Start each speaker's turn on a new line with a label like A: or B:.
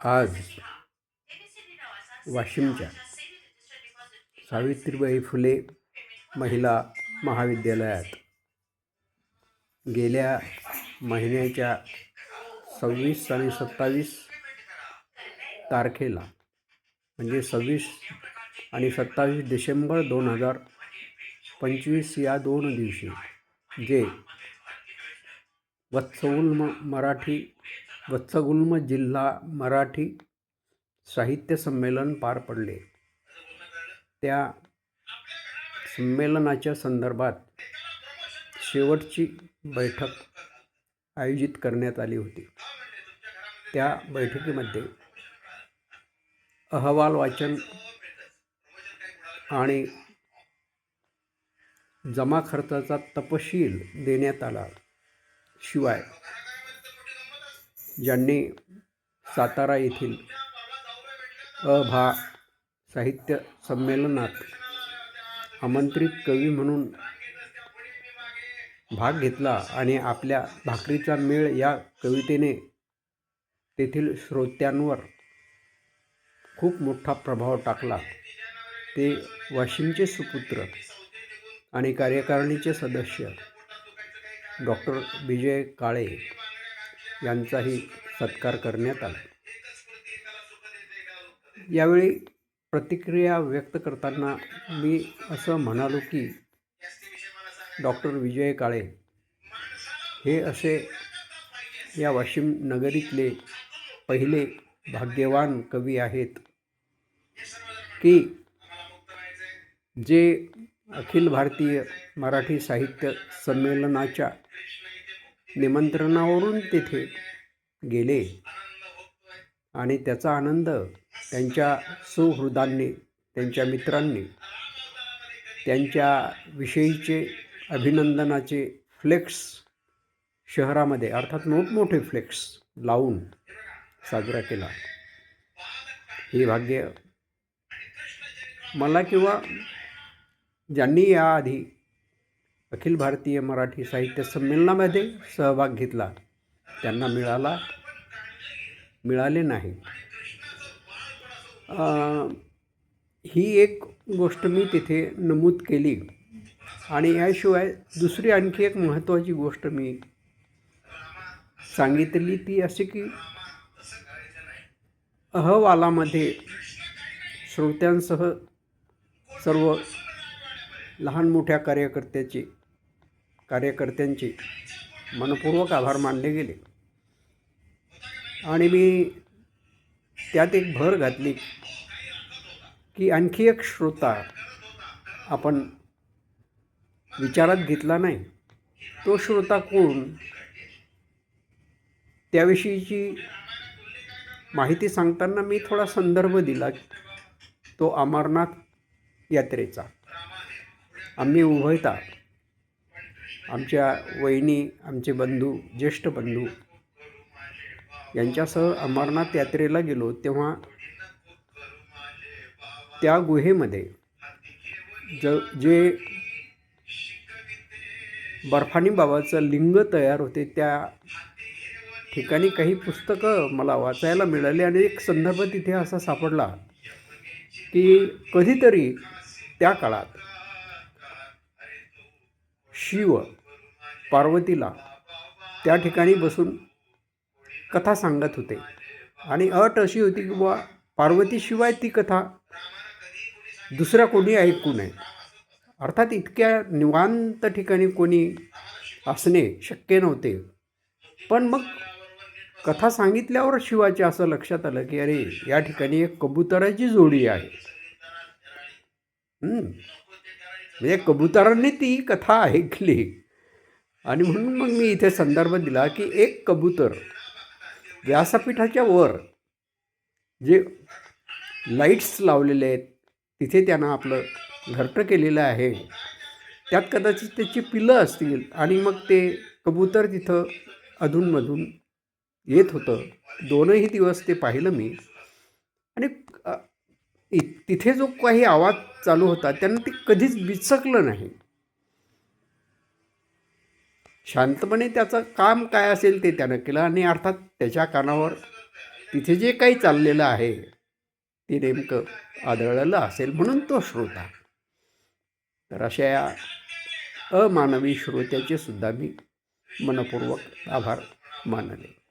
A: आज वाशिमच्या सावित्रीबाई फुले महिला महाविद्यालयात गेल्या महिन्याच्या 26 आणि 27 तारखेला म्हणजे 26 आणि 27 डिसेंबर 2025 या 2 दिवशी जे वत्सगुल्म जिल्हा मराठी साहित्य संमेलन पार पडले. त्या संमेलनाच्या संदर्भात शेवटची बैठक आयोजित करण्यात आली होती. त्या बैठकीमध्ये अहवाल वाचन आणि जमा खर्चाचा तपशील देण्यात आला. शिवाय ज्यांनी सातारा येथील अभा साहित्य संमेलनात आमंत्रित कवी म्हणून भाग घेतला आणि आपल्या भाकरीचा मेळ या कवितेने तेथील श्रोत्यांवर खूप मोठा प्रभाव टाकला, ते वाशिमचे सुपुत्र आणि कार्यकारिणीचे सदस्य डॉक्टर विजय काळे यांचाही सत्कार करण्यात आला. यावेळी प्रतिक्रिया व्यक्त करताना मी असं म्हणालो की डॉक्टर विजय काळे हे असे या वाशिम नगरीतले पहिले भाग्यवान कवी आहेत की जे अखिल भारतीय मराठी साहित्य संमेलनाच्या निमंत्रणावरून तेथे गेले आणि त्याचा आनंद त्यांच्या सुहृदांनी, त्यांच्या मित्रांनी त्यांच्या विषयीचे अभिनंदनाचे फ्लेक्स शहरामध्ये अर्थात मोठमोठे फ्लेक्स लावून साजरा केला. हे भाग्य मला किंवा ज्यांनी याआधी अखिल भारतीय मराठी साहित्य संमेलनामध्ये सहभाग घेतला त्यांना मिळाले नाही. ही एक गोष्ट मी तिथे नमूद केली. आणि याशिवाय दुसरी आणखी एक महत्त्वाची गोष्ट मी सांगितली, ती अशी की अहवालामध्ये श्रोत्यांसह सर्व लहान मोठ्या कार्यकर्त्यांचे मनपूर्वक आभार मानले गेले. आणि मी त्यात एक भर घातली की आणखी एक श्रोता आपण विचारात घेतला नाही. तो श्रोता कोण, त्याविषयीची माहिती सांगताना मी थोडा संदर्भ दिला. तो अमरनाथ यात्रेचा. आम्ही उभयता आमच्या वहिनी, आमचे बंधू, ज्येष्ठ बंधू यांच्यासह अमरनाथ यात्रेला गेलो तेव्हा त्या गुहेमध्ये जे बर्फानी बाबाचं लिंग तयार होते त्या ठिकाणी काही पुस्तकं मला वाचायला मिळाली आणि एक संदर्भ तिथे असा सापडला की कधीतरी त्या काळात शिव पार्वतीला त्या ठिकाणी बसून कथा सांगत होते आणि अट अशी होती की बुवा पार्वतीशिवाय ती कथा दुसऱ्या कोणी ऐकू नये. अर्थात इतक्या निवांत ठिकाणी कोणी असणे शक्य नव्हते. पण मग कथा सांगितल्यावर शिवाच्या असं लक्षात आलं की अरे या ठिकाणी एक कबुतराची जोडी आहे. म्हणजे कबुतरांनी ती कथा ऐकली आणि म्हणून मग मी इथे संदर्भ दिला की एक कबूतर व्यासपीठाच्या वर जे लाईट्स लावलेले आहेत तिथे त्यानं आपलं घरटं केलेलं आहे. त्यात कदाचित त्याची पिलं असतील आणि मग ते कबूतर तिथं अधूनमधून येत होतं. 2ही दिवस ते पाहिलं मी. आणि तिथे जो काही आवाज चालू होता त्यानं ते कधीच बिचकलं नाही. शांतपणे त्याचं काम काय असेल ते त्यानं केलं आणि अर्थात त्याच्या कानावर तिथे जे काही चाललेलं आहे ते नेमकं आदळलं असेल म्हणून तो श्रोता. तर अशा या अमानवी श्रोत्याचे सुद्धा मी मनपूर्वक आभार मानले.